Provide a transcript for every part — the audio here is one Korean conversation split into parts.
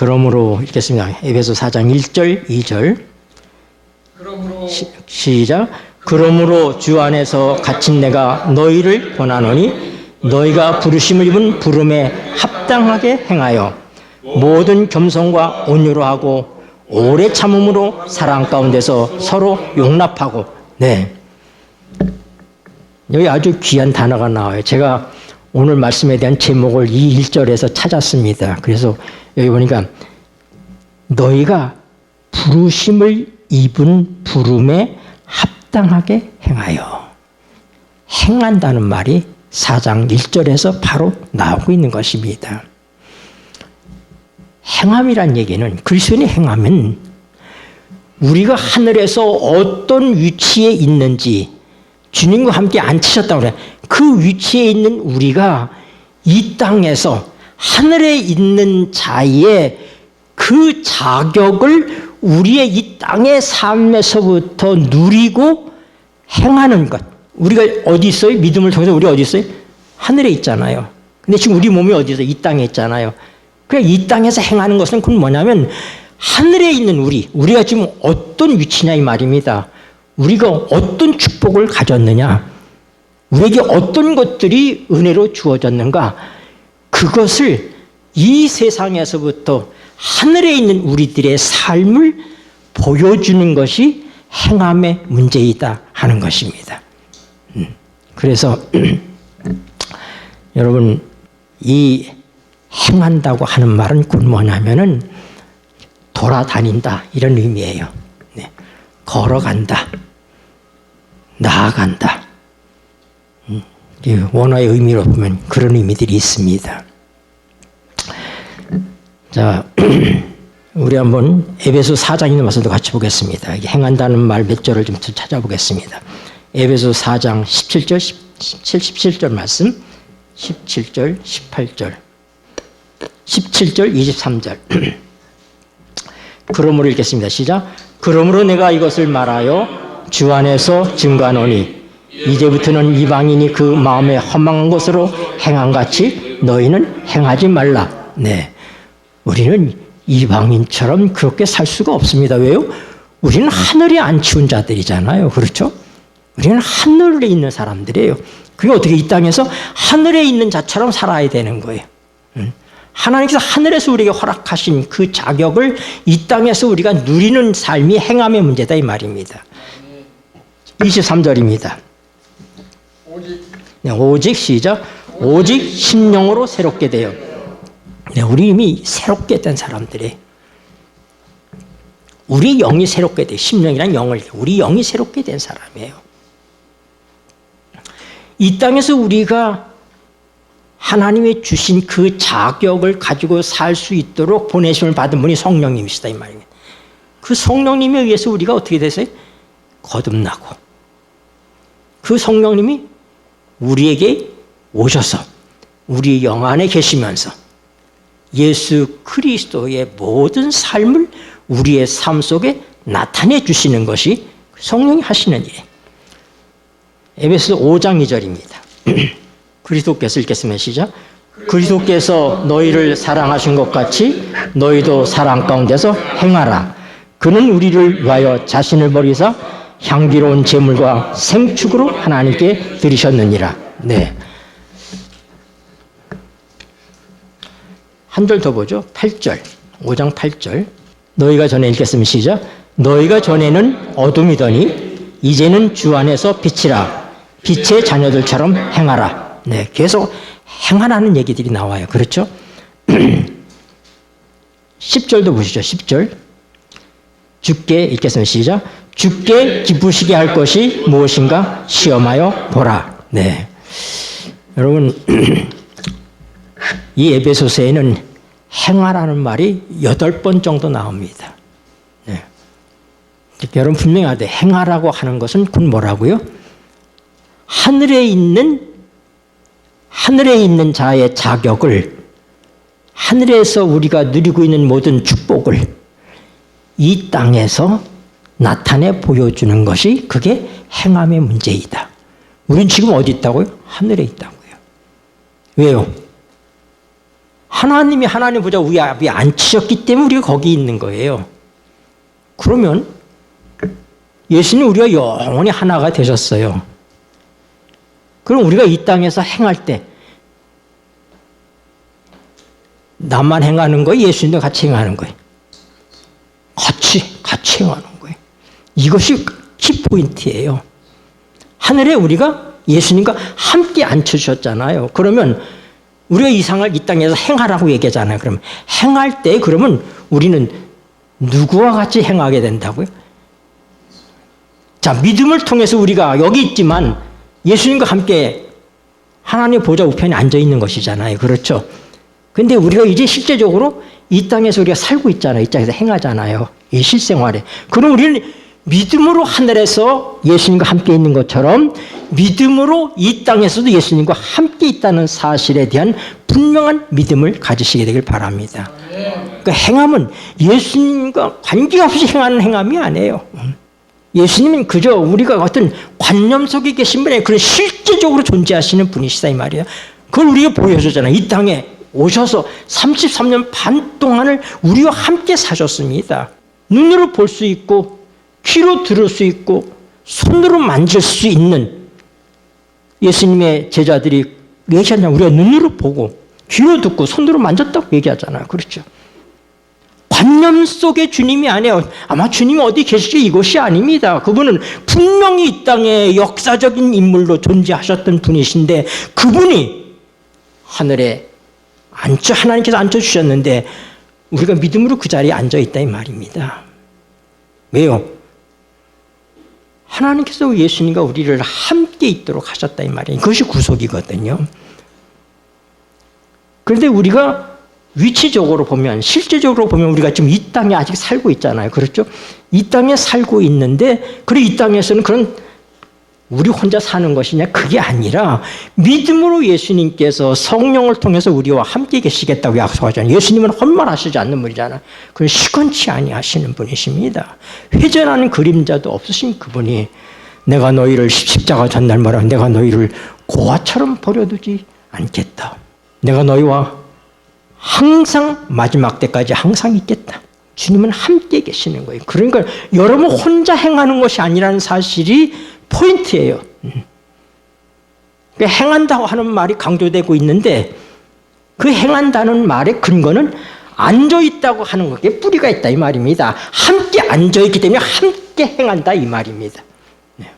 그러므로 읽겠습니다. 에베소 4장 1절, 2절. 시작. 그러므로 주 안에서 갇힌 내가 너희를 권하노니 너희가 부르심을 입은 부름에 합당하게 행하여 모든 겸손과 온유로 하고 오래 참음으로 사랑 가운데서 서로 용납하고. 네. 여기 아주 귀한 단어가 나와요. 제가 오늘 말씀에 대한 제목을 이 1절에서 찾았습니다. 그래서 여기 보니까 너희가 부르심을 입은 부름에 합당하게 행하여. 행한다는 말이 4장 1절에서 바로 나오고 있는 것입니다. 행함이란 얘기는, 그리스도인의 행함은 우리가 하늘에서 어떤 위치에 있는지 주님과 함께 앉히셨다고 그래요. 그 위치에 있는 우리가 이 땅에서 하늘에 있는 자의 그 자격을 우리의 이 땅의 삶에서부터 누리고 행하는 것. 우리가 어디 있어요? 믿음을 통해서 우리 어디 있어요? 하늘에 있잖아요. 근데 지금 우리 몸이 어디 있어요? 이 땅에 있잖아요. 그래, 이 땅에서 행하는 것은 그건 뭐냐면 하늘에 있는 우리가 지금 어떤 위치냐 이 말입니다. 우리가 어떤 축복을 가졌느냐, 우리에게 어떤 것들이 은혜로 주어졌는가, 그것을 이 세상에서부터 하늘에 있는 우리들의 삶을 보여주는 것이 행함의 문제이다 하는 것입니다. 그래서 여러분, 이 행한다고 하는 말은 곧 뭐냐면은 돌아다닌다 이런 의미예요. 네. 걸어간다, 나아간다. 원어의 의미로 보면 그런 의미들이 있습니다. 자, 우리 한번 에베소 4장에 있는 말씀도 같이 보겠습니다. 행한다는 말 몇 절을 좀 찾아보겠습니다. 에베소 4장 17절, 17절 말씀, 17절, 18절, 17절, 23절. 그러므로 읽겠습니다. 시작. 그러므로 내가 이것을 말하여 주 안에서 증거하노니 이제부터는 이방인이 그 마음에 허망한 것으로 행함같이 너희는 행하지 말라. 네, 우리는 이방인처럼 그렇게 살 수가 없습니다. 왜요? 우리는 하늘에 앉히운 자들이잖아요. 그렇죠? 우리는 하늘에 있는 사람들이에요. 그게 어떻게 이 땅에서 하늘에 있는 자처럼 살아야 되는 거예요. 하나님께서 하늘에서 우리에게 허락하신 그 자격을 이 땅에서 우리가 누리는 삶이 행함의 문제다 이 말입니다. 23절입니다. 오직 시작. 오직 심령으로 새롭게 되어. 네, 우리 이미 새롭게 된 사람들이, 우리 영이 새롭게 돼. 심령이란 영을, 우리 영이 새롭게 된 사람이에요. 이 땅에서 우리가 하나님이 주신 그 자격을 가지고 살 수 있도록 보내심을 받은 분이 성령님이시다 이 말입니다. 그 성령님에 의해서 우리가 어떻게 되세요? 거듭나고, 그 성령님이 우리에게 오셔서 우리 영 안에 계시면서 예수 그리스도의 모든 삶을 우리의 삶 속에 나타내 주시는 것이 성령이 하시는 일이에요. 에베소 5장 2절입니다. 그리스도께서 읽겠습니다. 시작. 그리스도께서 너희를 사랑하신 것 같이 너희도 사랑 가운데서 행하라. 그는 우리를 위하여 자신을 버리사 향기로운 제물과 생축으로 하나님께 드리셨느니라. 네. 한 절 더 보죠. 8절. 5장 8절. 너희가 전에 읽겠습니다. 시작. 너희가 전에는 어둠이더니 이제는 주 안에서 빛이라. 빛의 자녀들처럼 행하라. 네, 계속 행하라는 얘기들이 나와요. 그렇죠? 10절도 보시죠. 10절. 주께 읽겠습니다. 시작. 주께 기쁘시게 할 것이 무엇인가 시험하여 보라. 네. 여러분, 이 에베소서에는 행하라는 말이 8번 정도 나옵니다. 네. 여러분 분명히 알아야 돼요. 행하라고 하는 것은 곧 뭐라고요? 하늘에 있는 자의 자격을, 하늘에서 우리가 누리고 있는 모든 축복을 이 땅에서 나타내 보여주는 것이 그게 행함의 문제이다. 우린 지금 어디 있다고요? 하늘에 있다고요. 왜요? 하나님이 하나님 보좌 위에 앉히셨기 때문에 우리가 거기 있는 거예요. 그러면 예수님 우리가 영원히 하나가 되셨어요. 그럼 우리가 이 땅에서 행할 때 나만 행하는 거예요? 예수님도 같이 행하는 거예요? 같이 행하는 거예요. 이것이 키포인트예요. 하늘에 우리가 예수님과 함께 앉혀주셨잖아요. 그러면 우리가 이 땅에서 행하라고 얘기하잖아요. 그러면 행할 때 그러면 우리는 누구와 같이 행하게 된다고요? 자, 믿음을 통해서 우리가 여기 있지만 예수님과 함께 하나님의 보좌 우편에 앉아 있는 것이잖아요. 그렇죠? 근데 우리가 이제 실제적으로 이 땅에서 우리가 살고 있잖아요. 이 땅에서 행하잖아요. 이 실생활에. 그럼 우리는 믿음으로 하늘에서 예수님과 함께 있는 것처럼 믿음으로 이 땅에서도 예수님과 함께 있다는 사실에 대한 분명한 믿음을 가지시게 되길 바랍니다. 그러니까 행함은 예수님과 관계없이 행하는 행함이 아니에요. 예수님은 그저 우리가 어떤 관념 속에 계신 분이 그런 실제적으로 존재하시는 분이시다 이 말이에요. 그걸 우리가 보여주잖아요. 이 땅에 오셔서 33년 반 동안을 우리와 함께 사셨습니다. 눈으로 볼 수 있고 귀로 들을 수 있고 손으로 만질 수 있는 예수님의 제자들이 얘기하잖아요. 우리가 눈으로 보고 귀로 듣고 손으로 만졌다고 얘기하잖아요. 그렇죠? 관념 속의 주님이 아니에요. 아마 주님이 어디 계시지 이것이 아닙니다. 그분은 분명히 이 땅에 역사적인 인물로 존재하셨던 분이신데 그분이 하늘에 하나님께서 앉혀주셨는데 우리가 믿음으로 그 자리에 앉아있다 이 말입니다. 왜요? 하나님께서 예수님과 우리를 함께 있도록 하셨다 이 말이에요. 그것이 구속이거든요. 그런데 우리가 위치적으로 보면 실제적으로 보면 우리가 지금 이 땅에 아직 살고 있잖아요. 그렇죠? 이 땅에 살고 있는데 그래 이 땅에서는 그런 우리 혼자 사는 것이냐 그게 아니라 믿음으로 예수님께서 성령을 통해서 우리와 함께 계시겠다고 약속하잖아요. 예수님은 헛말하시지 않는 분이잖아요. 그건 시건치 아니하시는 분이십니다. 회전하는 그림자도 없으신 그분이 내가 너희를 십자가 전날 말하고 내가 너희를 고아처럼 버려두지 않겠다. 내가 너희와 항상 마지막 때까지 항상 있겠다. 주님은 함께 계시는 거예요. 그러니까 여러분 혼자 행하는 것이 아니라는 사실이 포인트예요. 행한다고 하는 말이 강조되고 있는데 그 행한다는 말의 근거는 앉아있다고 하는 것에 뿌리가 있다 이 말입니다. 함께 앉아있기 때문에 함께 행한다 이 말입니다. 네.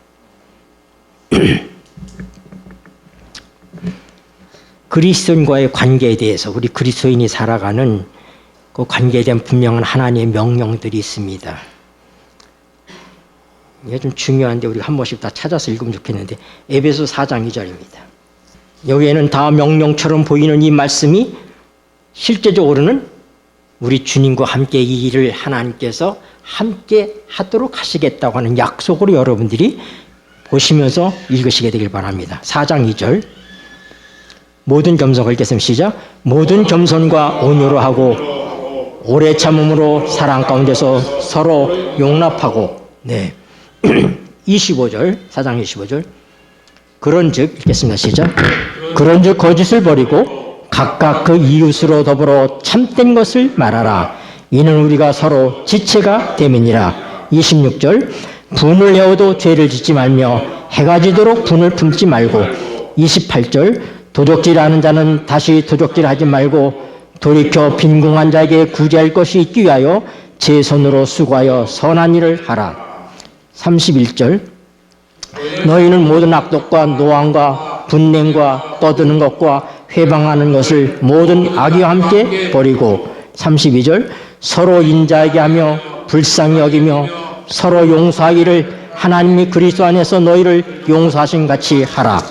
그리스도인과의 관계에 대해서 우리 그리스도인이 살아가는 그 관계에 대한 분명한 하나님의 명령들이 있습니다. 이게 좀 중요한데 우리가 한 번씩 다 찾아서 읽으면 좋겠는데 에베소 4장 2절입니다. 여기에는 다 명령처럼 보이는 이 말씀이 실제적으로는 우리 주님과 함께 이 일을 하나님께서 함께 하도록 하시겠다고 하는 약속으로 여러분들이 보시면서 읽으시게 되길 바랍니다. 4장 2절 모든 겸손을 읽겠습니다. 시작. 모든 겸손과 온유로 하고 오래 참음으로 사랑 가운데서 서로 용납하고 네. 25절 4장 25절 그런즉 읽겠습니다. 시작. 그런즉 거짓을 버리고 각각 그 이웃으로 더불어 참된 것을 말하라. 이는 우리가 서로 지체가 됨이니라. 26절 분을 내어도 죄를 짓지 말며 해가 지도록 분을 품지 말고 28절 도적질하는 자는 다시 도적질하지 말고 돌이켜 빈궁한 자에게 구제할 것이 있기 위하여 제 손으로 수고하여 선한 일을 하라. 31절 너희는 모든 악독과 노함과 분냉과 떠드는 것과 회방하는 것을 모든 악의와 함께 버리고 32절 서로 인자하게 하며 불쌍히 여기며 서로 용서하기를 하나님이 그리스도 안에서 너희를 용서하신 같이 하라.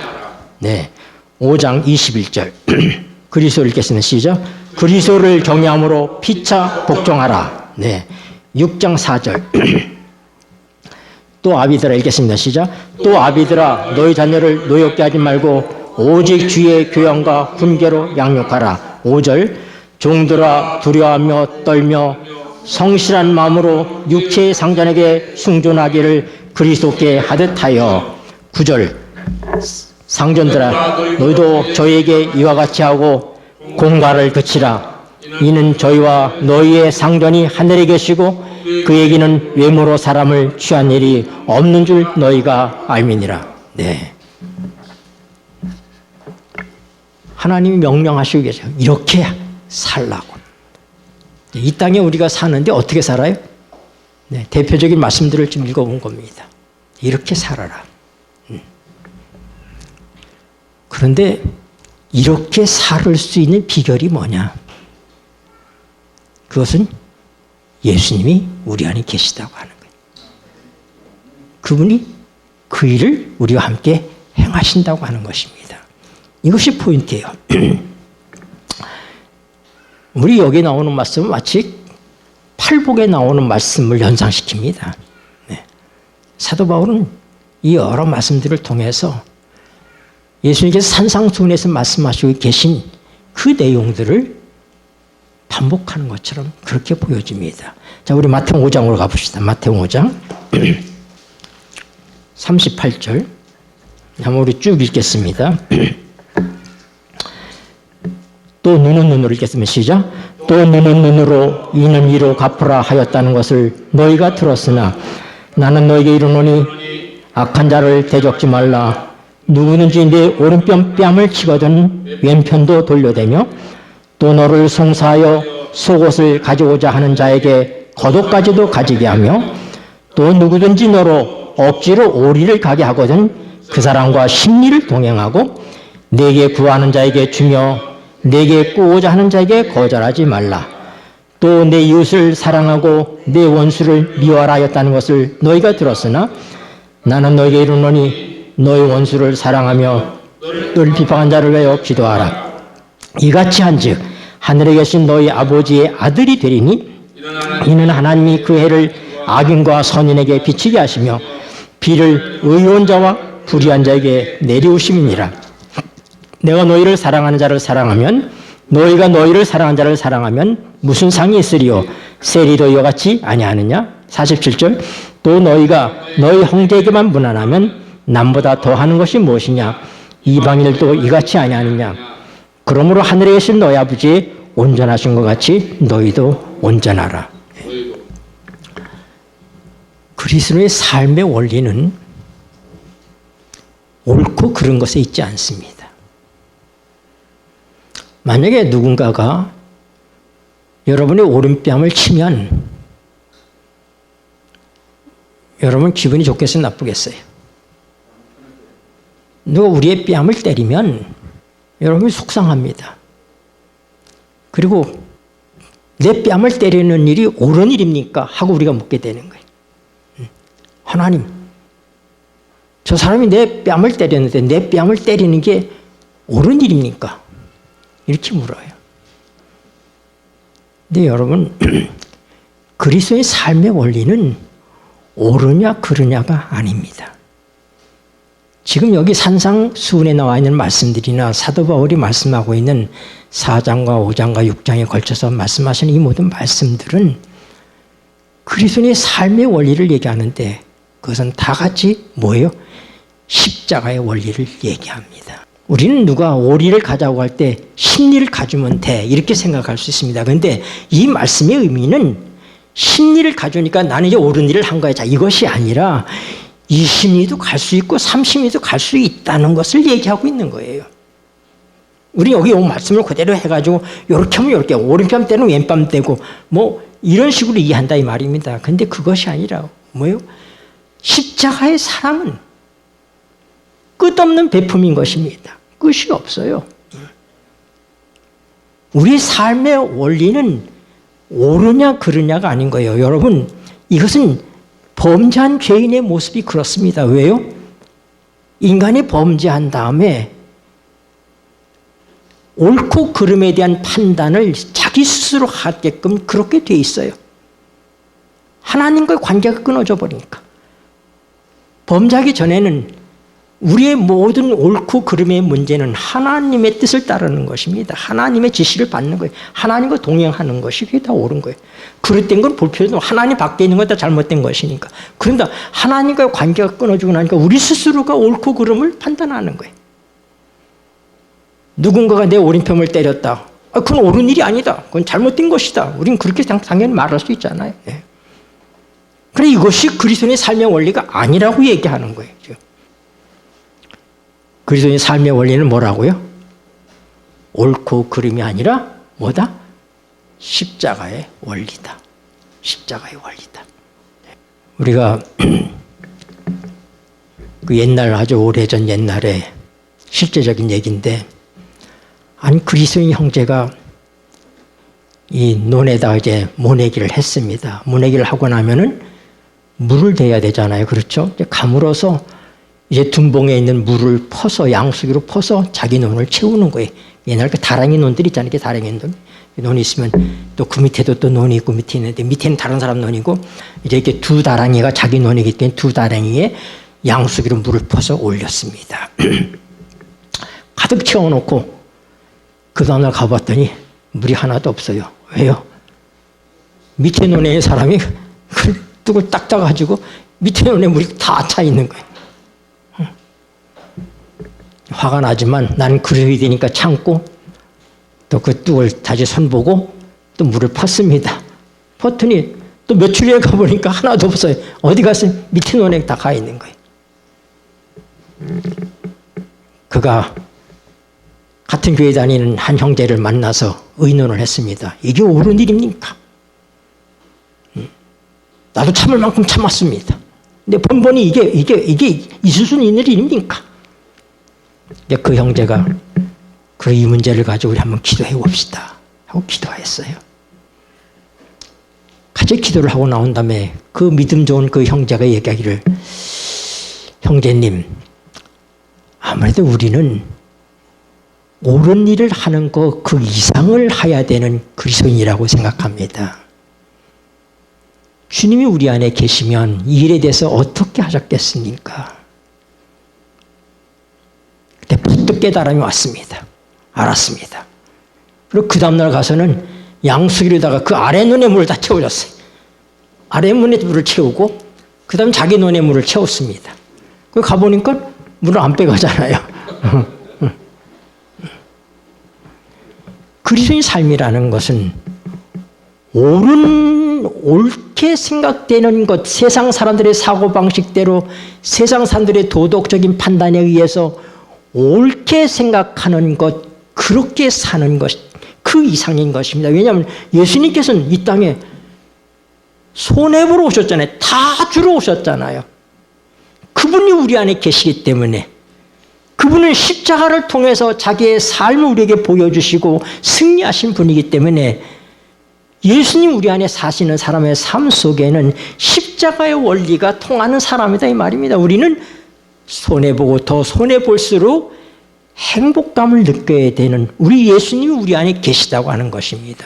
네, 5장 21절 그리스도를 읽겠습니다. 시작. 그리스도를 경외함으로 피차 복종하라. 네, 6장 4절 또 아비들아 읽겠습니다. 시작. 또 아비들아 너희 자녀를 노엽게 하지 말고 오직 주의 교양과 훈계로 양육하라. 5절 종들아 두려워하며 떨며 성실한 마음으로 육체의 상전에게 순종하기를 그리스도께 하듯 하여. 9절 상전들아 너희도 저에게 이와 같이 하고 공갈을 그치라. 이는 저희와 너희의 상전이 하늘에 계시고 그에게는 외모로 사람을 취한 일이 없는 줄 너희가 알미니라. 네. 하나님이 명령하시고 계세요. 이렇게 살라고. 이 땅에 우리가 사는데 어떻게 살아요? 네, 대표적인 말씀들을 좀 읽어본 겁니다. 이렇게 살아라. 그런데 이렇게 살 수 있는 비결이 뭐냐? 그것은 예수님이 우리 안에 계시다고 하는 거예요. 그분이 그 일을 우리와 함께 행하신다고 하는 것입니다. 이것이 포인트예요. 우리 여기 나오는 말씀은 마치 팔복에 나오는 말씀을 연상시킵니다. 네. 사도 바울은 이 여러 말씀들을 통해서 예수님께서 산상수훈에서 말씀하시고 계신 그 내용들을 반복하는 것처럼 그렇게 보여집니다. 자, 우리 마태복음 5장으로 가봅시다. 마태복음 5장 38절 한번 우리 쭉 읽겠습니다. 또 눈은 눈으로 읽겠습니다. 시작. 또 눈은 눈으로 이는 이로 갚으라 하였다는 것을 너희가 들었으나 나는 너희에게 이르노니 악한 자를 대적지 말라. 누구든지 내 오른편 뺨을 치거든 왼편도 돌려대며 또 너를 송사하여 속옷을 가져오자 하는 자에게 겉옷까지도 가지게 하며 또 누구든지 너로 억지로 오리를 가게 하거든 그 사람과 십리를 동행하고 내게 구하는 자에게 주며 내게 꾸고자 하는 자에게 거절하지 말라. 또 내 이웃을 사랑하고 내 원수를 미워하라 하였다는 것을 너희가 들었으나 나는 너희에게 이르노니 너희 원수를 사랑하며 너를 비방한 자를 위하여 기도하라. 이같이 한즉 하늘에 계신 너희 아버지의 아들이 되리니 이는 하나님이 그 해를 악인과 선인에게 비치게 하시며 비를 의로운 자와 불의한 자에게 내리우심이니라. 내가 너희를 사랑하는 자를 사랑하면 너희가 너희를 사랑하는 자를 사랑하면 무슨 상이 있으리요? 세리도 이와 같이 아니하느냐? 47절. 또 너희가 너희 형제에게만 무난하면 남보다 더하는 것이 무엇이냐? 이방인들도 이같이 아니하느냐? 그러므로 하늘에 계신 너희 아버지 온전하신 것 같이 너희도 온전하라. 그리스도의 삶의 원리는 옳고 그른 것에 있지 않습니다. 만약에 누군가가 여러분의 오른뺨을 치면 여러분 기분이 좋겠어요? 나쁘겠어요? 누가 우리의 뺨을 때리면 여러분이 속상합니다. 그리고 내 뺨을 때리는 일이 옳은 일입니까? 하고 우리가 묻게 되는 거예요. 하나님, 저 사람이 내 뺨을 때렸는데 내 뺨을 때리는 게 옳은 일입니까? 이렇게 물어요. 근데 여러분, 그리스도의 삶의 원리는 옳으냐 그르냐가 아닙니다. 지금 여기 산상수훈에 나와 있는 말씀들이나 사도 바울이 말씀하고 있는 4장과 5장과 6장에 걸쳐서 말씀하시는 이 모든 말씀들은 그리스도의 삶의 원리를 얘기하는데 그것은 다 같이 뭐예요? 십자가의 원리를 얘기합니다. 우리는 누가 오리를 가자고 할 때 십리를 가주면 돼 이렇게 생각할 수 있습니다. 그런데 이 말씀의 의미는 십리를 가주니까 나는 이제 옳은 일을 한 거야. 자, 이것이 아니라 20리도 갈 수 있고 30리도 갈 수 있다는 것을 얘기하고 있는 거예요. 우리 여기 이 말씀을 그대로 해가지고 이렇게 하면 이렇게 오른뺨 때는 왼뺨 떼고 뭐 이런 식으로 이해한다 이 말입니다. 근데 그것이 아니라 뭐예요? 십자가의 사랑은 끝없는 베품인 것입니다. 끝이 없어요. 우리 삶의 원리는 옳으냐 그르냐가 아닌 거예요. 여러분, 이것은 범죄한 죄인의 모습이 그렇습니다. 왜요? 인간이 범죄한 다음에 옳고 그름에 대한 판단을 자기 스스로 하게끔 그렇게 돼 있어요. 하나님과의 관계가 끊어져 버리니까. 범죄하기 전에는 우리의 모든 옳고 그름의 문제는 하나님의 뜻을 따르는 것입니다. 하나님의 지시를 받는 거예요. 하나님과 동행하는 것이 그게 다 옳은 거예요. 그릇된 건 볼 필요도 없고 하나님 밖에 있는 건 다 잘못된 것이니까. 그런데 하나님과의 관계가 끊어지고 나니까 우리 스스로가 옳고 그름을 판단하는 거예요. 누군가가 내 오른편을 때렸다. 그건 옳은 일이 아니다. 그건 잘못된 것이다. 우리는 그렇게 당연히 말할 수 있잖아요. 네. 그래 이것이 그리스도인의 삶의 원리가 아니라고 얘기하는 거예요. 지금. 그리스도인의 삶의 원리는 뭐라고요? 옳고 그름이 아니라 뭐다? 십자가의 원리다. 십자가의 원리다. 우리가 그 옛날 아주 오래전 옛날에 실제적인 얘기인데 한 그리스도인 형제가 이 논에다가 이제 모내기를 했습니다. 모내기를 하고 나면은 물을 대야 되잖아요. 그렇죠? 이제 가물어서 이제 둔봉에 있는 물을 퍼서 양수기로 퍼서 자기 논을 채우는 거예요. 옛날 그 다랑이 논들 있잖아요. 그 다랑이 논. 논이 있으면 또 그 밑에도 또 논이 있고 밑에 있는데 밑에는 다른 사람 논이고 이제 이렇게 두 다랑이가 자기 논이기 때문에 두 다랑이에 양수기로 물을 퍼서 올렸습니다. 가득 채워놓고 그 다음날 가봤더니 물이 하나도 없어요. 왜요? 밑에 논에 있는 사람이 그 뚝을 딱 따가지고 밑에 논에 물이 다 차 있는 거예요. 화가 나지만 나는 그래야 되니까 참고 또 그 뚝을 다시 손보고 또 물을 팠습니다. 팠더니 또 며칠 후에 가보니까 하나도 없어요. 어디 갔어요? 밑에 논에 다 가 있는 거예요. 그가 같은 교회 다니는 한 형제를 만나서 의논을 했습니다. 이게 옳은 일입니까? 나도 참을 만큼 참았습니다. 근데 번번이 이게 있을 수 있는 일입니까? 그 형제가 그 이 문제를 가지고 우리 한번 기도해 봅시다 하고 기도했어요. 같이 기도를 하고 나온 다음에 그 믿음 좋은 그 형제가 얘기하기를 형제님 아무래도 우리는 옳은 일을 하는 것 그 이상을 해야 되는 그리스도인이라고 생각합니다. 주님이 우리 안에 계시면 이 일에 대해서 어떻게 하셨겠습니까? 그때 부득 깨달음이 왔습니다. 알았습니다. 그리고 그 다음날 가서는 양수기로다가 그 아래 논에 물을 다 채워줬어요. 아래 논에 물을 채우고 그 다음 자기 논에 물을 채웠습니다. 그 가보니까 물을 안 빼가잖아요. 그리스도인 삶이라는 것은 옳게 생각되는 것, 세상 사람들의 사고방식대로 세상 사람들의 도덕적인 판단에 의해서 옳게 생각하는 것, 그렇게 사는 것, 그 이상인 것입니다. 왜냐하면 예수님께서는 이 땅에 손해보러 오셨잖아요. 다 주러 오셨잖아요. 그분이 우리 안에 계시기 때문에 그분은 십자가를 통해서 자기의 삶을 우리에게 보여주시고 승리하신 분이기 때문에 예수님 우리 안에 사시는 사람의 삶 속에는 십자가의 원리가 통하는 사람이다 이 말입니다. 우리는 손해보고 더 손해볼수록 행복감을 느껴야 되는 우리 예수님이 우리 안에 계시다고 하는 것입니다.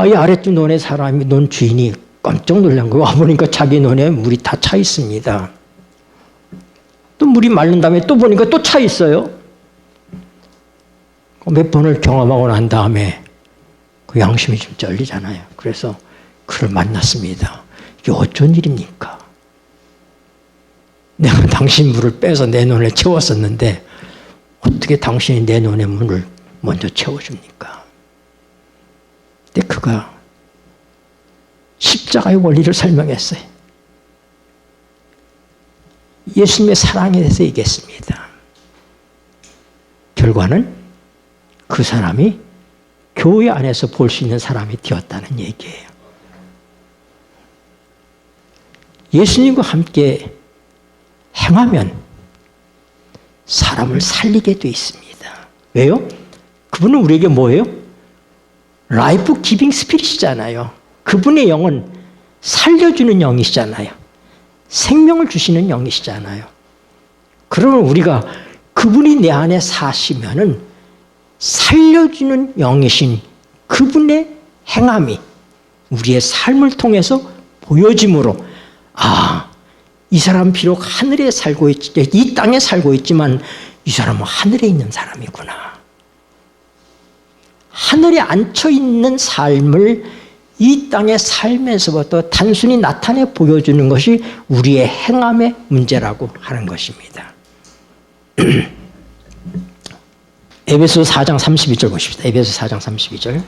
이 아래쪽 논의 사람이 논 주인이 깜짝 놀란 거예요. 와보니까 자기 논에 물이 다 차 있습니다. 또 물이 마른 다음에 또 보니까 또 차 있어요. 몇 번을 경험하고 난 다음에 그 양심이 좀 쩔리잖아요. 그래서 그를 만났습니다. 이게 어쩐 일입니까? 내가 당신 물을 빼서 내 논에 채웠었는데 어떻게 당신이 내 논의 물을 먼저 채워줍니까? 근데 그가 십자가의 원리를 설명했어요. 예수님의 사랑에 대해서 얘기했습니다. 결과는 그 사람이 교회 안에서 볼 수 있는 사람이 되었다는 얘기예요. 예수님과 함께 행하면 사람을 살리게 돼 있습니다. 왜요? 그분은 우리에게 뭐예요? 라이프 기빙 스피릿이잖아요. 그분의 영은 살려주는 영이시잖아요. 생명을 주시는 영이시잖아요. 그러면 우리가 그분이 내 안에 사시면은 살려주는 영이신 그분의 행함이 우리의 삶을 통해서 보여짐으로 이 사람 비록 하늘에 살고 있지, 이 땅에 살고 있지만 이 사람은 하늘에 있는 사람이구나. 하늘에 앉혀 있는 삶을 이 땅의 삶에서부터 단순히 나타내 보여주는 것이 우리의 행함의 문제라고 하는 것입니다. 에베소 4장 32절 보십시다. 에베소 4장 32절.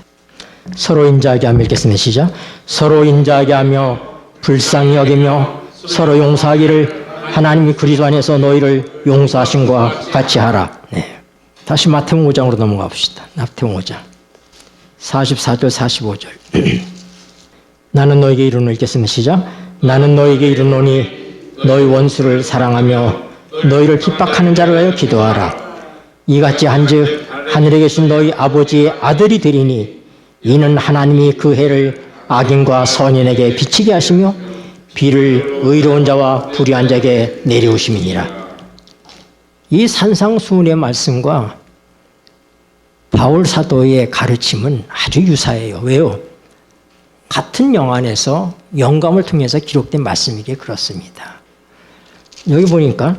서로 인자하게 하며 읽겠습니다. 시작. 서로 인자하게 하며 불쌍히 여기며 서로 용서하기를 하나님이 그리스도 안에서 너희를 용서하신 것과 같이 하라. 네. 다시 마태복음 5장으로 넘어가 봅시다. 마태복음 5장 44절 45절. 나는 너에게 이르노니 읽겠습니다. 시작. 나는 너에게 이르노니 너희 원수를 사랑하며 너희를 핍박하는 자를 위하여 기도하라. 이같이 한즉 하늘에 계신 너희 아버지의 아들이 되리니 이는 하나님이 그 해를 악인과 선인에게 비치게 하시며 비를 의로운 자와 불의한 자에게 내려오심이니라. 이 산상수훈의 말씀과 바울 사도의 가르침은 아주 유사해요. 왜요? 같은 영안에서 영감을 통해서 기록된 말씀이기에 그렇습니다. 여기 보니까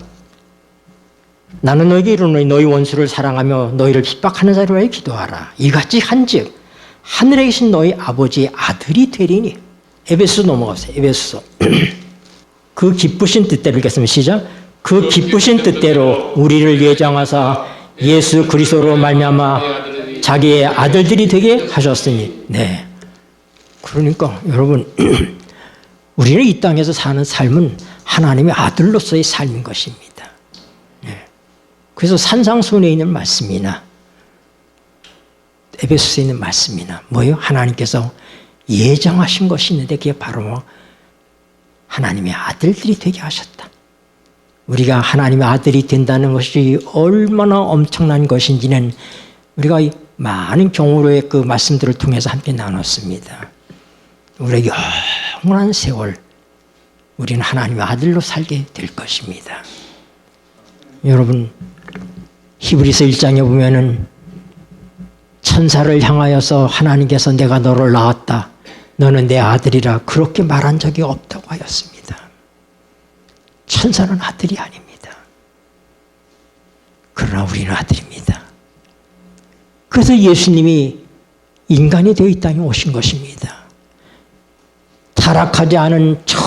나는 너에게 이르노니 너희 원수를 사랑하며 너희를 핍박하는 자를 위하여 기도하라. 이같이 한즉 하늘에 계신 너희 아버지의 아들이 되리니. 에베소 넘어가세요. 에베소. 그 기쁘신 뜻대로 읽겠습니다. 시작. 그 기쁘신 뜻대로 우리를 예정하사 예수 그리스도로 말미암아 자기의 아들들이 되게 하셨으니. 네. 그러니까 여러분 우리는 이 땅에서 사는 삶은 하나님의 아들로서의 삶인 것입니다. 네. 그래서 산상수훈에 있는 말씀이나 에베소서에 있는 말씀이나 뭐예요? 하나님께서 예정하신 것이 있는데 그게 바로 하나님의 아들들이 되게 하셨다. 우리가 하나님의 아들이 된다는 것이 얼마나 엄청난 것인지는 우리가 많은 경우로의 그 말씀들을 통해서 함께 나눴습니다. 우리의 영원한 세월 우리는 하나님의 아들로 살게 될 것입니다. 여러분 히브리서 1장에 보면은 천사를 향하여서 하나님께서 내가 너를 낳았다. 너는 내 아들이라 그렇게 말한 적이 없다고 하였습니다. 천사는 아들이 아닙니다. 그러나 우리는 아들입니다. 그래서 예수님이 인간이 되어 이 땅에 오신 것입니다. 타락하지 않은 저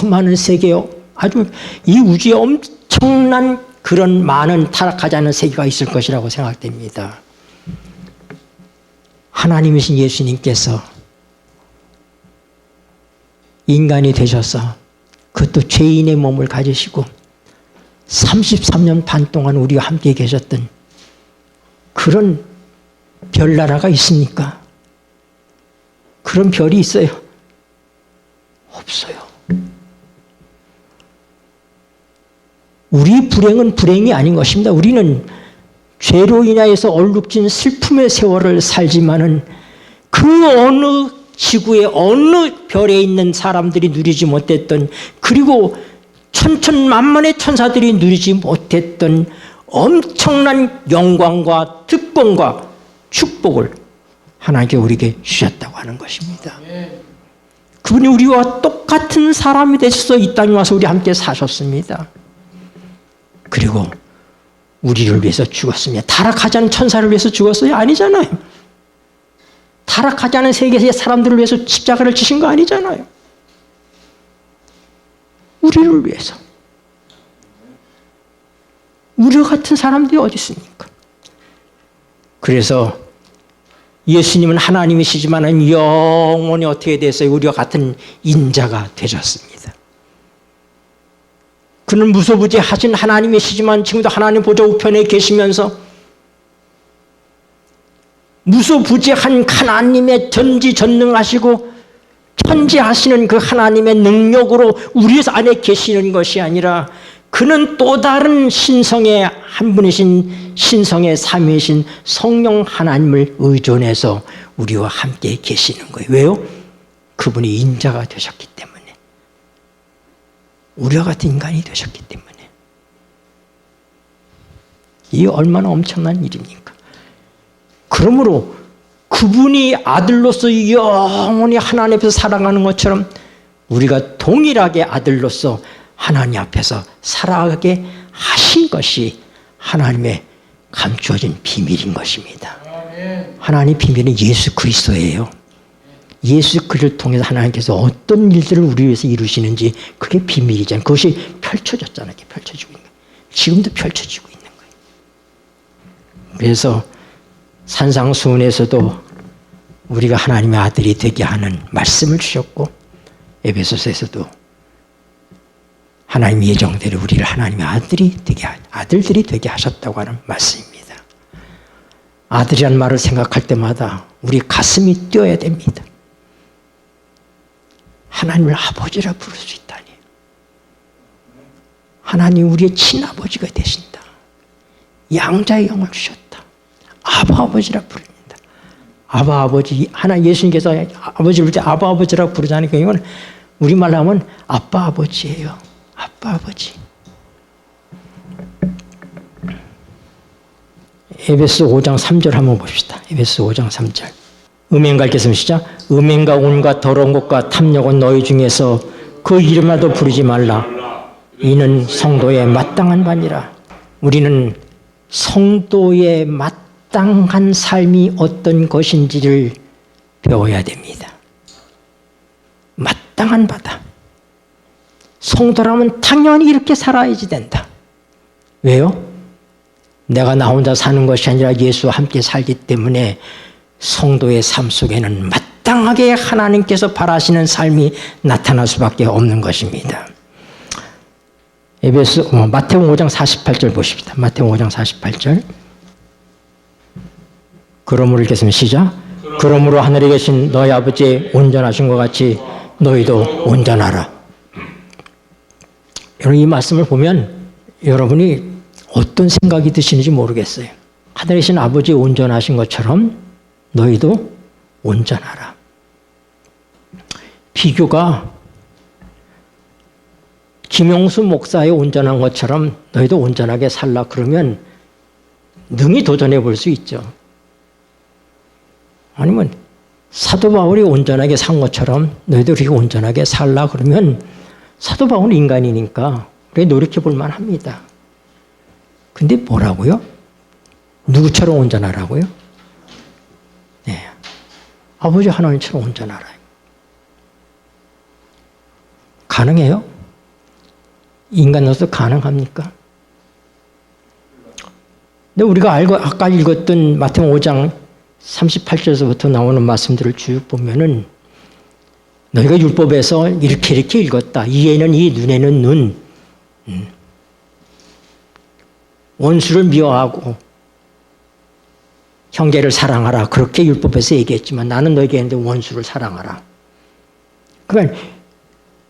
많은 세계요. 아주 이 우주에 엄청난 그런 많은 타락하지 않은 세계가 있을 것이라고 생각됩니다. 하나님이신 예수님께서 인간이 되셔서 그것도 죄인의 몸을 가지시고 33년 반 동안 우리와 함께 계셨던 그런 별나라가 있습니까? 그런 별이 있어요? 없어요. 우리 불행은 불행이 아닌 것입니다. 우리는 죄로 인하여서 얼룩진 슬픔의 세월을 살지만은 그 어느 지구의 어느 별에 있는 사람들이 누리지 못했던, 그리고 천천만만의 천사들이 누리지 못했던 엄청난 영광과 특권과 축복을 하나님께 우리에게 주셨다고 하는 것입니다. 그분이 우리와 똑같은 사람이 되셔서 이 땅에 와서 우리 함께 사셨습니다. 그리고 우리를 위해서 죽었습니다. 타락하지 않은 천사를 위해서 죽었어요? 아니잖아요. 타락하지 않은 세계의 사람들을 위해서 십자가를 지신 거 아니잖아요. 우리를 위해서. 우리와 같은 사람들이 어디 있습니까? 그래서 예수님은 하나님이시지만 영원히 어떻게 됐어요? 우리와 같은 인자가 되셨습니다. 그는 무소부지하신 하나님이시지만 지금도 하나님 보좌 우편에 계시면서 무소부지한 하나님의 전지전능하시고 천지하시는 그 하나님의 능력으로 우리 안에 계시는 것이 아니라 그는 또 다른 신성의 한 분이신 신성의 삼위이신 성령 하나님을 의존해서 우리와 함께 계시는 거예요. 왜요? 그분이 인자가 되셨기 때문에. 우리와 같은 인간이 되셨기 때문에. 이 얼마나 엄청난 일입니까? 그러므로 그분이 아들로서 영원히 하나님 앞에서 살아가는 것처럼 우리가 동일하게 아들로서 하나님 앞에서 살아가게 하신 것이 하나님의 감추어진 비밀인 것입니다. 하나님의 비밀은 예수 그리스도예요. 예수 그리스도를 통해서 하나님께서 어떤 일들을 우리 위해서 이루시는지 그게 비밀이잖아요. 그것이 펼쳐졌잖아요. 펼쳐지고 있는 거예요. 지금도 펼쳐지고 있는 거예요. 그래서 산상수훈에서도 우리가 하나님의 아들이 되게 하는 말씀을 주셨고, 에베소서에서도 하나님의 예정대로 우리를 하나님의 아들들이 되게 하셨다고 하는 말씀입니다. 아들이란 말을 생각할 때마다 우리 가슴이 뛰어야 됩니다. 하나님을 아버지라 부를 수 있다니. 하나님 우리의 친아버지가 되신다. 양자의 영을 주셨다. 아버지라 부릅니다. 아버지. 하나님 예수님께서 아버지를 부를 때 아버지라고 부르자니까 그 이건 우리말로 하면 아버지예요. 아버지. 에베소 5장 3절 한번 봅시다. 에베소 5장 3절. 음행가 읽겠습니다. 시작. 음행과 온갖 더러운 것과 탐욕은 너희 중에서 그 이름이라도 부르지 말라. 이는 성도의 마땅한 바니라. 우리는 성도의 마땅한 삶이 어떤 것인지를 배워야 됩니다. 마땅한 바다. 성도라면 당연히 이렇게 살아야지 된다. 왜요? 내가 나 혼자 사는 것이 아니라 예수와 함께 살기 때문에 성도의 삶 속에는 마땅하게 하나님께서 바라시는 삶이 나타날 수밖에 없는 것입니다. 마태복음 5장 48절 보십시다. 마태복음 5장 48절. 그러므로 읽겠습니다. 시작. 그러므로 하늘에 계신 너희 아버지의 온전하신 것 같이 너희도 온전하라. 여러분 이 말씀을 보면 여러분이 어떤 생각이 드시는지 모르겠어요. 하늘에 계신 아버지 온전하신 것처럼 너희도 온전하라. 비교가 김용수 목사의 온전한 것처럼 너희도 온전하게 살라 그러면 능히 도전해 볼 수 있죠. 아니면 사도 바울이 온전하게 산 것처럼 너희도 그렇게 온전하게 살라 그러면 사도 바울은 인간이니까 우리 노력해 볼 만합니다. 근데 뭐라고요? 누구처럼 온전하라고요? 네. 아버지 하나님처럼 온전하라. 가능해요? 인간으로서 가능합니까? 근데 우리가 아까 읽었던 마태복음 5장 38절에서부터 나오는 말씀들을 쭉 보면은 너희가 율법에서 이렇게 읽었다. 이에는 이, 눈에는 눈. 원수를 미워하고 형제를 사랑하라. 그렇게 율법에서 얘기했지만 나는 너에게 했는데 원수를 사랑하라. 그러니까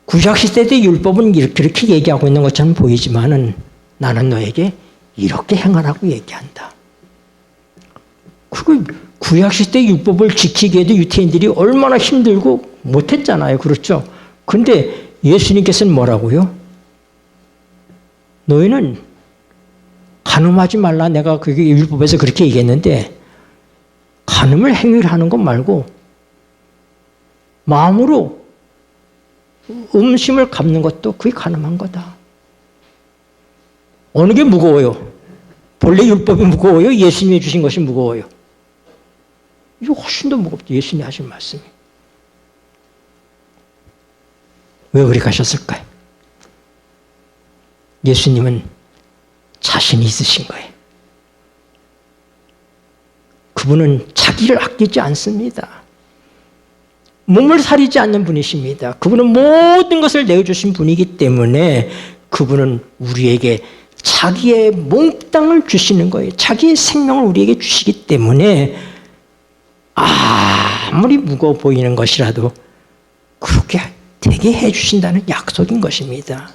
구약시대 때 율법은 이렇게 얘기하고 있는 것처럼 보이지만은 나는 너에게 이렇게 행하라고 얘기한다. 그 구약시대 율법을 지키기에도 유태인들이 얼마나 힘들고 못했잖아요. 그렇죠? 근데 예수님께서는 뭐라고요? 너희는 간음하지 말라. 내가 그게 율법에서 그렇게 얘기했는데 간음을 행위를 하는 것 말고 마음으로 음심을 갚는 것도 그게 간음한 거다. 어느 게 무거워요? 본래 율법이 무거워요? 예수님이 주신 것이 무거워요? 이거 훨씬 더 무겁죠. 예수님이 하신 말씀이. 왜 그렇게 하셨을까요? 예수님은 자신이 있으신 거예요. 그분은 자기를 아끼지 않습니다. 몸을 사리지 않는 분이십니다. 그분은 모든 것을 내어주신 분이기 때문에 그분은 우리에게 자기의 몽땅을 주시는 거예요. 자기의 생명을 우리에게 주시기 때문에 아무리 무거워 보이는 것이라도 그렇게 되게 해주신다는 약속인 것입니다.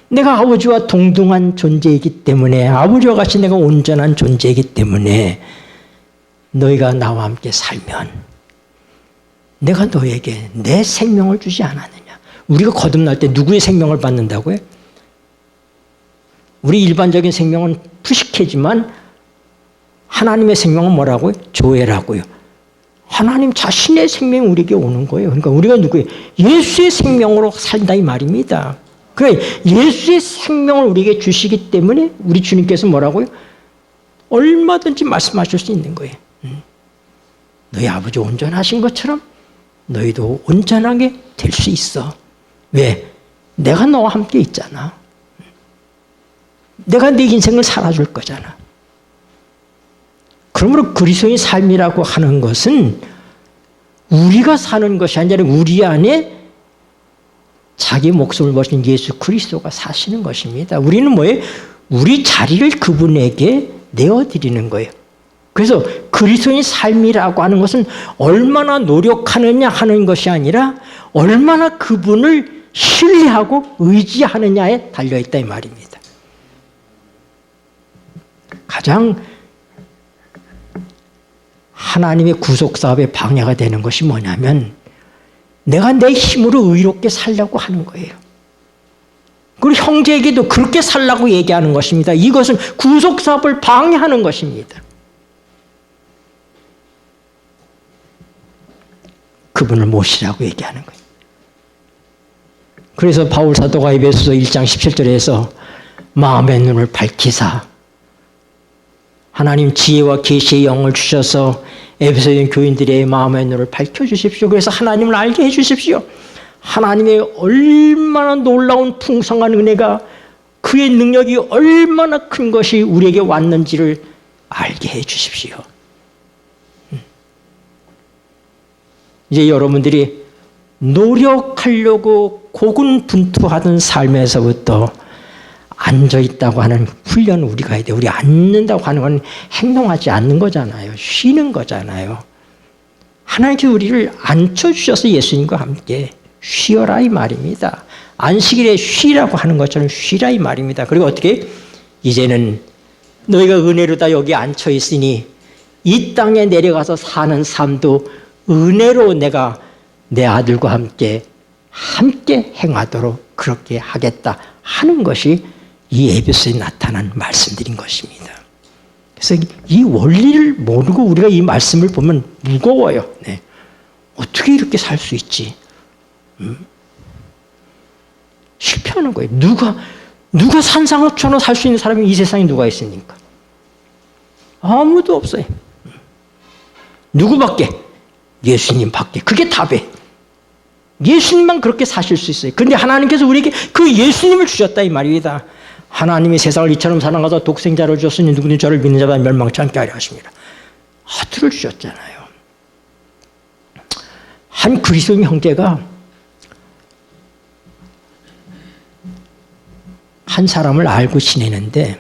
내가 아버지와 동등한 존재이기 때문에 아버지와 같이 내가 온전한 존재이기 때문에 너희가 나와 함께 살면 내가 너에게 내 생명을 주지 않았느냐. 우리가 거듭날 때 누구의 생명을 받는다고요? 우리 일반적인 생명은 푸식해지만 하나님의 생명은 뭐라고요? 조회라고요. 하나님 자신의 생명이 우리에게 오는 거예요. 그러니까 우리가 누구예요? 예수의 생명으로 산다 이 말입니다. 그러니까 예수의 생명을 우리에게 주시기 때문에 우리 주님께서 뭐라고요? 얼마든지 말씀하실 수 있는 거예요. 너희 아버지 온전하신 것처럼 너희도 온전하게 될 수 있어. 왜? 내가 너와 함께 있잖아. 내가 네 인생을 살아줄 거잖아. 그러므로 그리스도의 삶이라고 하는 것은 우리가 사는 것이 아니라 우리 안에 자기 목숨을 버린 예수 그리스도가 사시는 것입니다. 우리는 뭐예요? 우리 자리를 그분에게 내어드리는 거예요. 그래서 그리스도의 삶이라고 하는 것은 얼마나 노력하느냐 하는 것이 아니라 얼마나 그분을 신뢰하고 의지하느냐에 달려있다 이 말입니다. 가장 하나님의 구속사업에 방해가 되는 것이 뭐냐면 내가 내 힘으로 의롭게 살려고 하는 거예요. 그리고 형제에게도 그렇게 살라고 얘기하는 것입니다. 이것은 구속사업을 방해하는 것입니다. 그분을 모시라고 얘기하는 거예요. 그래서 바울 사도가 에베소서 1장 17절에서 마음의 눈을 밝히사 하나님 지혜와 계시의 영을 주셔서 에베소인 교인들의 마음의 눈을 밝혀주십시오. 그래서 하나님을 알게 해주십시오. 하나님의 얼마나 놀라운 풍성한 은혜가 그의 능력이 얼마나 큰 것이 우리에게 왔는지를 알게 해주십시오. 이제 여러분들이 노력하려고 고군분투하던 삶에서부터 앉아있다고 하는 훈련을 우리가 해야 돼요. 우리 앉는다고 하는 건 행동하지 않는 거잖아요. 쉬는 거잖아요. 하나님께서 우리를 앉혀주셔서 예수님과 함께 쉬어라 이 말입니다. 안식일에 쉬라고 하는 것처럼 쉬라 이 말입니다. 그리고 어떻게? 이제는 너희가 은혜로 다 여기 앉혀있으니 이 땅에 내려가서 사는 삶도 은혜로 내가 내 아들과 함께 행하도록 그렇게 하겠다 하는 것이 이 에베소에 나타난 말씀드린 것입니다. 그래서 이 원리를 모르고 우리가 이 말씀을 보면 무거워요. 네. 어떻게 이렇게 살 수 있지? 실패하는 거예요. 누가 산상업처럼 살 수 있는 사람이 이 세상에 누가 있습니까? 아무도 없어요. 누구밖에? 예수님밖에. 그게 답이에요. 예수님만 그렇게 사실 수 있어요. 그런데 하나님께서 우리에게 그 예수님을 주셨다 이 말입니다. 하나님이 세상을 이처럼 사랑하사 독생자를 주셨으니 누구든지 저를 믿는 자가 멸망치 않게 하려 하십니다. 아들을 주셨잖아요. 한 그리스도인 형제가 한 사람을 알고 지내는데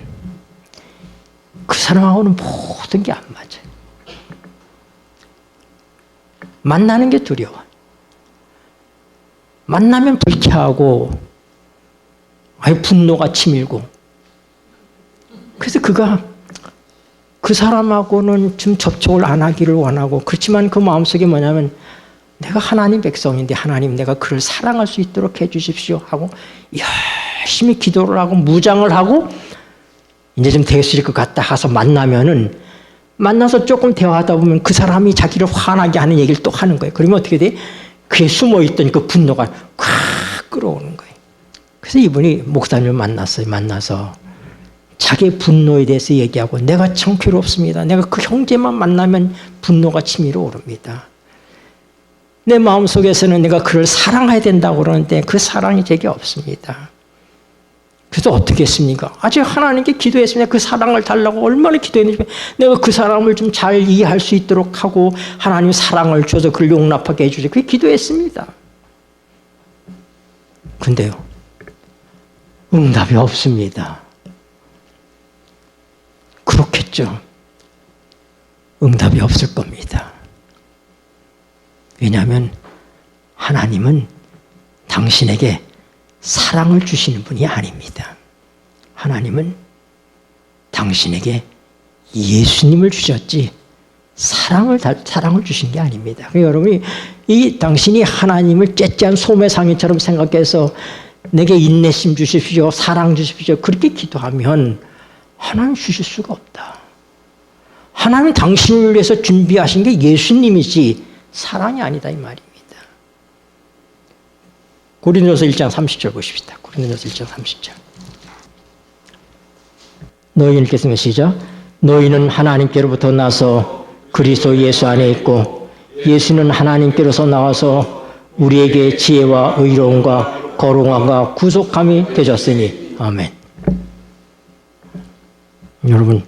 그 사람하고는 모든 게 안 맞아요. 만나는 게 두려워. 만나면 불쾌하고 분노가 치밀고 그래서 그가 그 사람하고는 좀 접촉을 안 하기를 원하고 그렇지만 그 마음속에 뭐냐면 내가 하나님 백성인데 하나님 내가 그를 사랑할 수 있도록 해 주십시오 하고 열심히 기도를 하고 무장을 하고 이제 좀 됐을 것 같다 해서 만나서 조금 대화하다 보면 그 사람이 자기를 화나게 하는 얘기를 또 하는 거예요. 그러면 어떻게 돼? 그에 숨어있던 그 분노가 콱 끌어오는 거예요. 그래서 이분이 목사님을 만났어요. 만나서 자기의 분노에 대해서 얘기하고 내가 참 괴롭습니다. 내가 그 형제만 만나면 분노가 치밀어 오릅니다. 내 마음속에서는 내가 그를 사랑해야 된다고 그러는데 그 사랑이 제게 없습니다. 그래서 어떻게 했습니까? 아직 하나님께 기도했습니다. 그 사랑을 달라고 얼마나 기도했는지 내가 그 사람을 좀 잘 이해할 수 있도록 하고 하나님 사랑을 줘서 그를 용납하게 해주세요. 그게 기도했습니다. 근데요. 응답이 없습니다. 그렇겠죠. 응답이 없을 겁니다. 왜냐하면 하나님은 당신에게 사랑을 주시는 분이 아닙니다. 하나님은 당신에게 예수님을 주셨지 사랑을 주신 게 아닙니다. 여러분이 당신이 하나님을 째째한 소매 상인처럼 생각해서 내게 인내심 주십시오, 사랑 주십시오 그렇게 기도하면 하나님 주실 수가 없다. 하나님 당신을 위해서 준비하신 게 예수님이지 사랑이 아니다 이 말입니다. 고린도서 1장 30절 보십시다. 고린도서 1장 30절. 너희는 읽겠습니다. 시작. 너희는 하나님께로부터 나서 그리스도 예수 안에 있고 예수는 하나님께로서 나와서 우리에게 지혜와 의로움과 거룩함과 구속함이 되셨으니 아멘. 여러분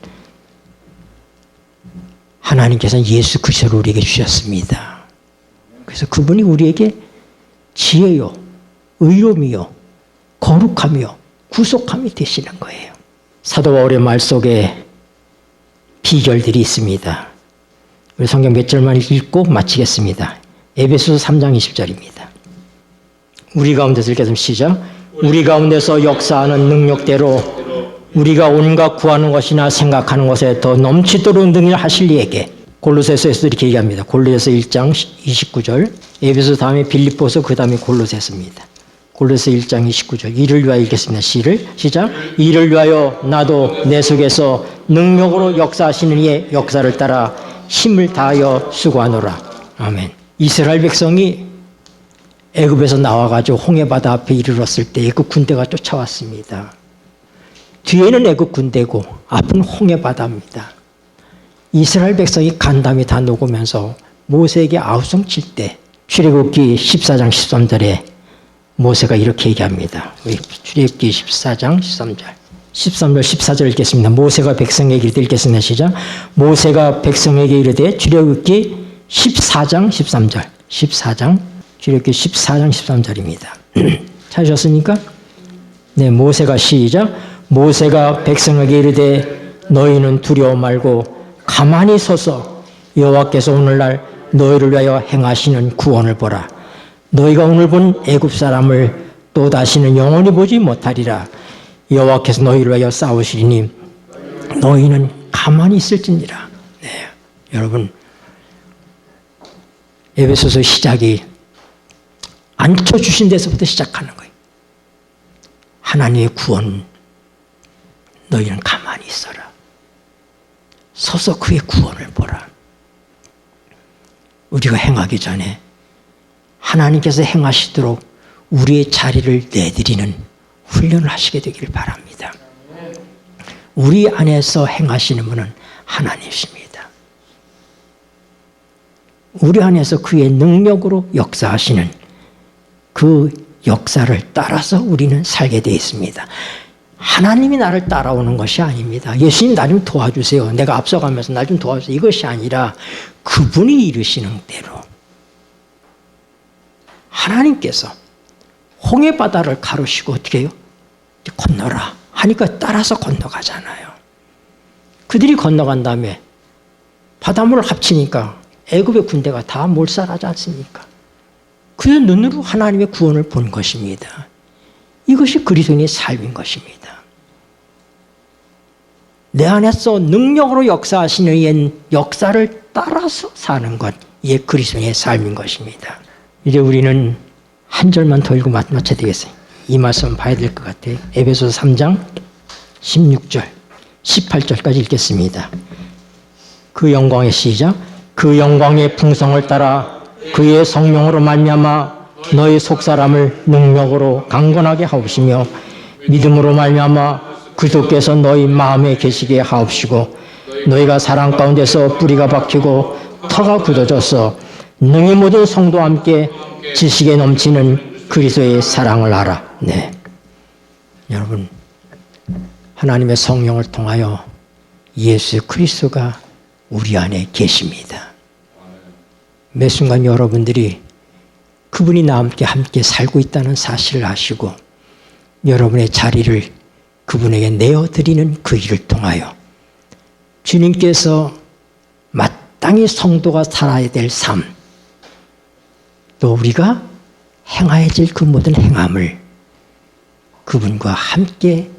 하나님께서는 예수 그리스도를 우리에게 주셨습니다. 그래서 그분이 우리에게 지혜요, 의로움이요, 거룩함이요, 구속함이 되시는 거예요. 사도 바울의 말 속에 비결들이 있습니다. 우리 성경 몇 절만 읽고 마치겠습니다. 에베소서 3장 20절입니다. 우리 가운데서 읽겠습니다. 시작. 우리 가운데서 역사하는 능력대로 우리가 온갖 구하는 것이나 생각하는 것에 더 넘치도록 능히 하실 이에게. 골로새서에서도 이렇게 얘기합니다. 골로새서 1장 29절, 에베소 다음에 빌립보서 그 다음에 골로새서입니다. 골로새 1장 29절. 이를 위하여 읽겠습니다. 시작. 이를 위하여 나도 내 속에서 능력으로 역사하시는 이의 역사를 따라 힘을 다하여 수고하노라. 아멘. 이스라엘 백성이 애굽에서 나와가지고 홍해바다 앞에 이르렀을 때 애굽 군대가 쫓아왔습니다. 뒤에는 애굽 군대고 앞은 홍해바다입니다. 이스라엘 백성이 간담이 다 녹으면서 모세에게 아우성 칠 때 출애굽기 14장 13절에 모세가 이렇게 얘기합니다. 출애굽기 14장 13절. 14절 읽겠습니다. 모세가 백성에게 읽겠습니다. 시작. 모세가 백성에게 이르되 출애굽기 14장 13절. 14장 출애굽기 14장 13절입니다. 찾으셨습니까? 네, 모세가 시작. 모세가 백성에게 이르되 너희는 두려워 말고 가만히 서서 여호와께서 오늘날 너희를 위하여 행하시는 구원을 보라. 너희가 오늘 본 애굽 사람을 또 다시는 영원히 보지 못하리라. 여호와께서 너희를 위하여 싸우시리니 너희는 가만히 있을지니라. 네, 여러분, 에베소서 시작이 앉혀주신 데서부터 시작하는 거예요. 하나님의 구원, 너희는 가만히 있어라. 서서 그의 구원을 보라. 우리가 행하기 전에 하나님께서 행하시도록 우리의 자리를 내드리는 훈련을 하시게 되길 바랍니다. 우리 안에서 행하시는 분은 하나님이십니다. 우리 안에서 그의 능력으로 역사하시는 그 역사를 따라서 우리는 살게 되어 있습니다. 하나님이 나를 따라오는 것이 아닙니다. 예수님 나 좀 도와주세요. 내가 앞서가면서 나 좀 도와주세요. 이것이 아니라 그분이 이르시는 대로 하나님께서 홍해바다를 가르시고 어떻게 해요? 건너라 하니까 따라서 건너가잖아요. 그들이 건너간 다음에 바닷물을 합치니까 애굽의 군대가 다 몰살하지 않습니까? 그의 눈으로 하나님의 구원을 본 것입니다. 이것이 그리스도인의 삶인 것입니다. 내 안에서 능력으로 역사하시는 이의 역사를 따라서 사는 것, 이게 그리스도인의 삶인 것입니다. 이제 우리는 한 절만 더 읽고 마쳐야 되겠어요. 이 말씀 봐야 될 것 같아요. 에베소서 3장 16절, 18절까지 읽겠습니다. 그 영광의 시작. 그 영광의 풍성을 따라 그의 성령으로 말미암아 너희 속사람을 능력으로 강건하게 하옵시며 믿음으로 말미암아 그리스도께서 너희 마음에 계시게 하옵시고 너희가 사랑 가운데서 뿌리가 박히고 터가 굳어져서 능히 모든 성도와 함께 지식에 넘치는 그리스도의 사랑을 알아. 네, 여러분, 하나님의 성령을 통하여 예수 그리스도가 우리 안에 계십니다. 매 순간 여러분들이 그분이 나와 함께 살고 있다는 사실을 아시고 여러분의 자리를 그분에게 내어드리는 그 일을 통하여 주님께서 마땅히 성도가 살아야 될 삶, 또 우리가 행하여질 그 모든 행함을 그분과 함께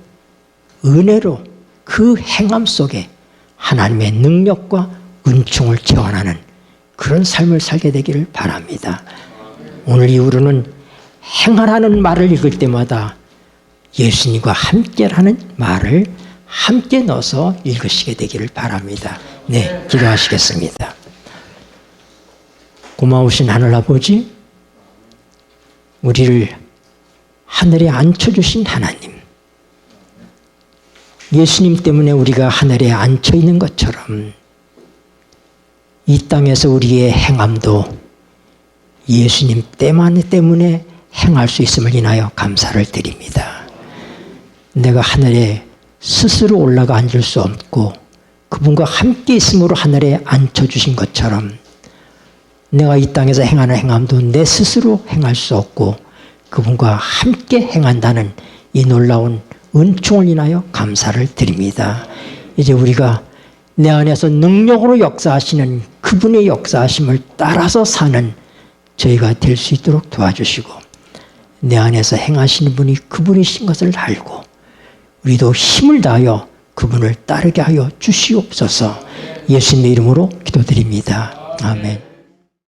은혜로 그 행함 속에 하나님의 능력과 은총을 체험하는 그런 삶을 살게 되기를 바랍니다. 오늘 이후로는 행하라는 말을 읽을 때마다 예수님과 함께라는 말을 함께 넣어서 읽으시게 되기를 바랍니다. 네, 기도하시겠습니다. 고마우신 하늘아버지, 우리를 하늘에 앉혀주신 하나님, 예수님 때문에 우리가 하늘에 앉혀있는 것처럼 이 땅에서 우리의 행함도 예수님 때문에 행할 수 있음을 인하여 감사를 드립니다. 내가 하늘에 스스로 올라가 앉을 수 없고 그분과 함께 있음으로 하늘에 앉혀주신 것처럼 내가 이 땅에서 행하는 행함도 내 스스로 행할 수 없고 그분과 함께 행한다는 이 놀라운 은총을 인하여 감사를 드립니다. 이제 우리가 내 안에서 능력으로 역사하시는 그분의 역사하심을 따라서 사는 저희가 될 수 있도록 도와주시고 내 안에서 행하시는 분이 그분이신 것을 알고 우리도 힘을 다하여 그분을 따르게 하여 주시옵소서. 예수님의 이름으로 기도드립니다. 아멘.